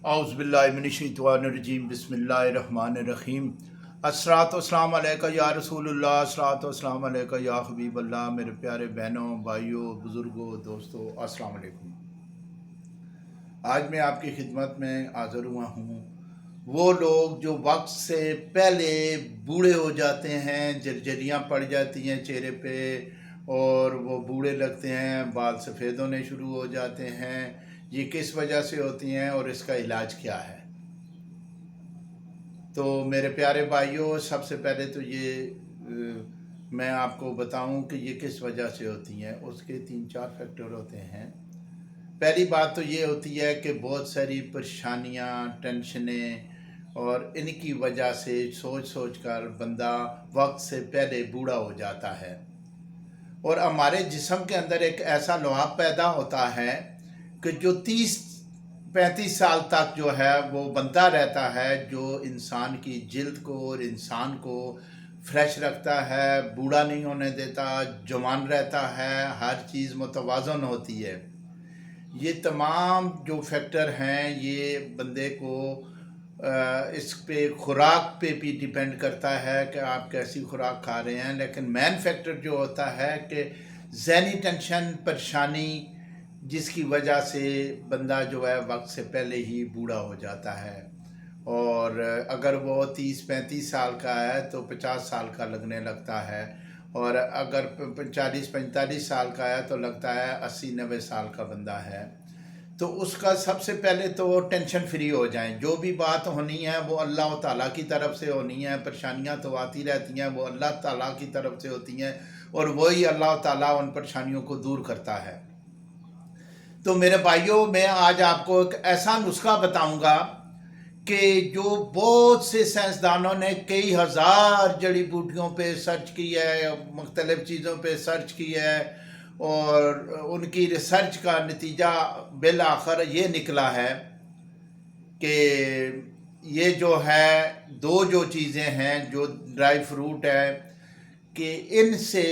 औज़ुबिल्लाहिमिनश्शैतानिर्रजीम बिस्मिल्लाहिर्रहमानिर्रहीम। अस्सलातु वस्सलामु अलैका या रसूलुल्लाह, अस्सलातु वस्सलामु अलैका या हबीबल्लाह। मेरे प्यारे बहनों, भाइयों, बुज़ुर्गों, दोस्तों, अस्सलामु अलैकुम। आज मैं आपकी खिदमत में हाज़िर हुआ हूँ। वो लोग जो वक्त से पहले बूढ़े हो जाते हैं, जर्जरियाँ पड़ जाती हैं चेहरे पे और वो बूढ़े लगते हैं, बाल सफ़ेद होने शुरू हो जाते हैं, ये किस वजह से होती हैं और इसका इलाज क्या है? तो मेरे प्यारे भाइयों, सबसे पहले तो मैं आपको बताऊं कि ये किस वजह से होती हैं। उसके 3-4 फैक्टर होते हैं। पहली बात तो ये होती है कि बहुत सारी परेशानियां, टेंशनें और इनकी वजह से सोच सोच कर बंदा वक्त से पहले बूढ़ा हो जाता है। और हमारे जिस्म के अंदर एक ऐसा लुआब पैदा होता है कि जो 30-35 साल तक जो है वो बनता रहता है, जो इंसान की जिल्द को और इंसान को फ्रेश रखता है, बूढ़ा नहीं होने देता, जवान रहता है, हर चीज़ मुतवाज़न होती है। ये तमाम जो फैक्टर हैं ये बंदे को इस पे खुराक पे भी डिपेंड करता है कि आप कैसी खुराक खा रहे हैं। लेकिन मेन फैक्टर जो होता है कि ज़हनी टेंशन, परेशानी, जिसकी वजह से बंदा जो है वक्त से पहले ही बूढ़ा हो जाता है। और अगर वो 30-35 साल का है तो 50 साल का लगने लगता है, और अगर 40-45 साल का है तो लगता है 80-90 साल का बंदा है। तो उसका सबसे पहले तो टेंशन फ्री हो जाएं। जो भी बात होनी है वो अल्लाह ताला की तरफ से होनी है। परेशानियां तो आती रहती हैं, वो अल्लाह ताला की तरफ से होती हैं और वही अल्लाह ताला उन परेशानियों को दूर करता है। तो मेरे भाइयों, मैं आज आपको एक ऐसा नुस्खा बताऊंगा कि जो बहुत से साइंसदानों ने कई हज़ार जड़ी बूटियों पे सर्च की है, मुख्तलिफ़ चीज़ों पे सर्च की है, और उनकी रिसर्च का नतीजा बिल आखिर ये निकला है कि ये जो है दो जो चीज़ें हैं, जो ड्राई फ्रूट है, कि इनसे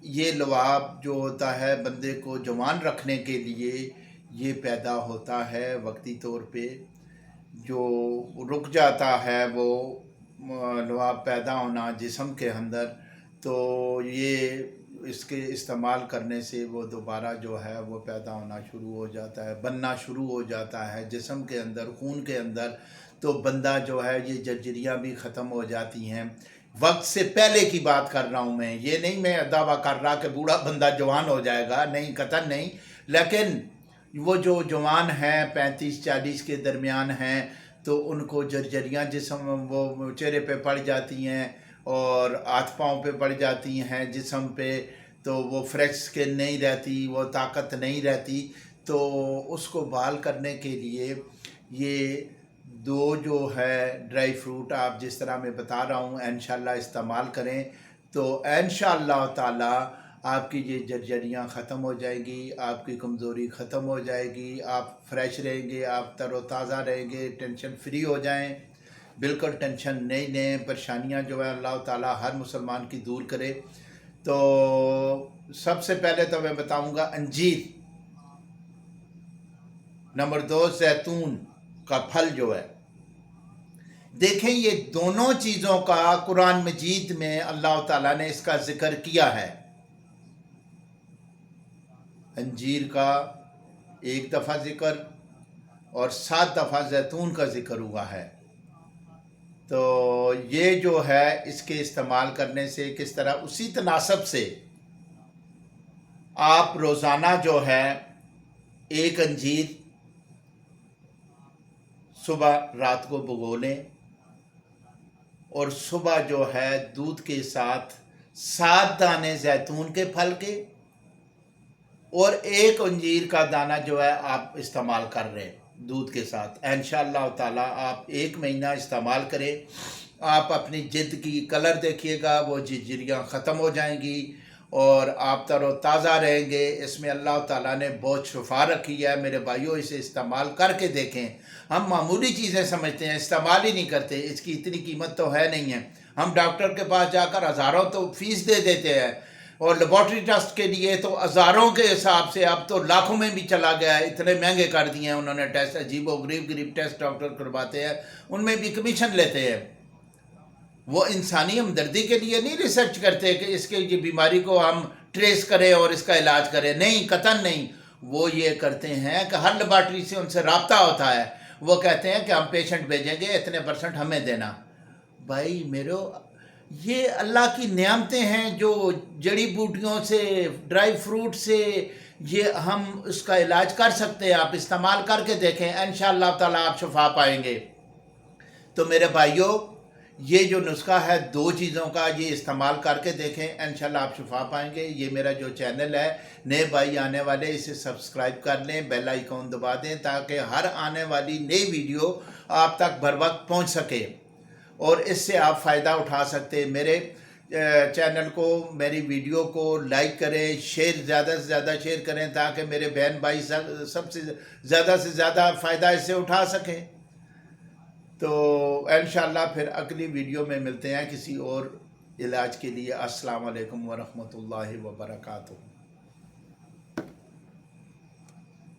ये लुआब जो होता है बंदे को जवान रखने के लिए ये पैदा होता है। वक्ती तौर पे जो रुक जाता है वो लुआब पैदा होना जिस्म के अंदर, तो ये इसके इस्तेमाल करने से वो दोबारा जो है वो पैदा होना शुरू हो जाता है, बनना शुरू हो जाता है जिस्म के अंदर, खून के अंदर। तो बंदा जो है ये जर्जरियाँ भी ख़त्म हो जाती हैं। वक्त से पहले की बात कर रहा हूँ मैं, ये नहीं मैं दावा कर रहा कि बूढ़ा बंदा जवान हो जाएगा, नहीं, कतई नहीं। लेकिन वो जो जवान हैं 35-40 के दरमियान हैं तो उनको जर्जरियाँ जिस्म वो चेहरे पे पड़ जाती हैं और हाथ पाँव पे पड़ जाती हैं जिस्म पे, तो वो फ्रेश स्किन नहीं रहती, वो ताकत नहीं रहती। तो उसको बहाल करने के लिए ये दो जो है ड्राई फ्रूट आप जिस तरह मैं बता रहा हूँ इंशाल्लाह इस्तेमाल करें तो इंशाल्लाह ताला आपकी ये जर्जरियाँ ख़त्म हो जाएंगी, आपकी कमज़ोरी ख़त्म हो जाएगी, आप फ्रेश रहेंगे, आप तरोताज़ा रहेंगे, टेंशन फ्री हो जाएं। बिल्कुल टेंशन नहीं लें। परेशानियाँ जो है अल्लाह ताला हर मुसलमान की दूर करे। तो सबसे पहले तो मैं बताऊंगा अंजीर, नंबर 2 जैतून का फल जो है। देखें, ये दोनों चीज़ों का कुरान मजीद में अल्लाह ताला ने इसका जिक्र किया है। अंजीर का 1 दफ़ा जिक्र और 7 दफ़ा जैतून का जिक्र हुआ है। तो ये जो है इसके इस्तेमाल करने से किस तरह, उसी तनासब से आप रोज़ाना जो है 1 अंजीर सुबह रात को भिगो लें और सुबह जो है दूध के साथ 7 दाने जैतून के फल के और 1 अंजीर का दाना जो है आप इस्तेमाल कर रहे हैं दूध के साथ। इंशाअल्लाह ताला आप 1 महीना इस्तेमाल करें, आप अपनी जिल्द की कलर देखिएगा, वो झिर्रियाँ ख़त्म हो जाएंगी और आप तरोताज़ा रहेंगे। इसमें अल्लाह ताला ने बहुत शिफा रखी है मेरे भाइयों, इसे इस्तेमाल करके देखें। हम मामूली चीज़ें समझते हैं, इस्तेमाल ही नहीं करते, इसकी इतनी कीमत तो है नहीं है। हम डॉक्टर के पास जाकर हज़ारों तो फीस दे देते हैं, اور لیبارٹری ٹیسٹ کے لیے تو ہزاروں کے حساب سے اب تو لاکھوں میں بھی چلا گیا ہے، اتنے مہنگے کر دیے ہیں انہوں نے ٹیسٹ، عجیب و غریب ٹیسٹ ڈاکٹر کرواتے ہیں، ان میں بھی کمیشن لیتے ہیں۔ وہ انسانی ہمدردی کے لیے نہیں ریسرچ کرتے کہ اس کے یہ بیماری کو ہم ٹریس کریں اور اس کا علاج کریں، نہیں، قطعاً نہیں۔ وہ یہ کرتے ہیں کہ ہر لیبارٹری سے ان سے رابطہ ہوتا ہے، وہ کہتے ہیں کہ ہم پیشنٹ بھیجیں گے، اتنے % ہمیں دینا۔ بھائی میرو، یہ اللہ کی نعمتیں ہیں جو جڑی بوٹیوں سے، ڈرائی فروٹ سے یہ ہم اس کا علاج کر سکتے ہیں، آپ استعمال کر کے دیکھیں، انشاءاللہ تعالیٰ آپ شفا پائیں گے۔ تو میرے بھائیوں، یہ جو نسخہ ہے 2 چیزوں کا، یہ استعمال کر کے دیکھیں، انشاءاللہ آپ شفا پائیں گے۔ یہ میرا جو چینل ہے، نئے بھائی آنے والے اسے سبسکرائب کر لیں، بیل آئیکن دبا دیں تاکہ ہر آنے والی نئی ویڈیو آپ تک بر وقت پہنچ سکے اور اس سے آپ فائدہ اٹھا سکتے۔ میرے چینل کو، میری ویڈیو کو لائک کریں، زیادہ سے زیادہ شیئر کریں تاکہ میرے بہن بھائی سب سے زیادہ فائدہ اس سے اٹھا سکیں۔ تو انشاءاللہ پھر اگلی ویڈیو میں ملتے ہیں کسی اور علاج کے لیے۔ السلام علیکم ورحمۃ اللہ وبرکاتہ۔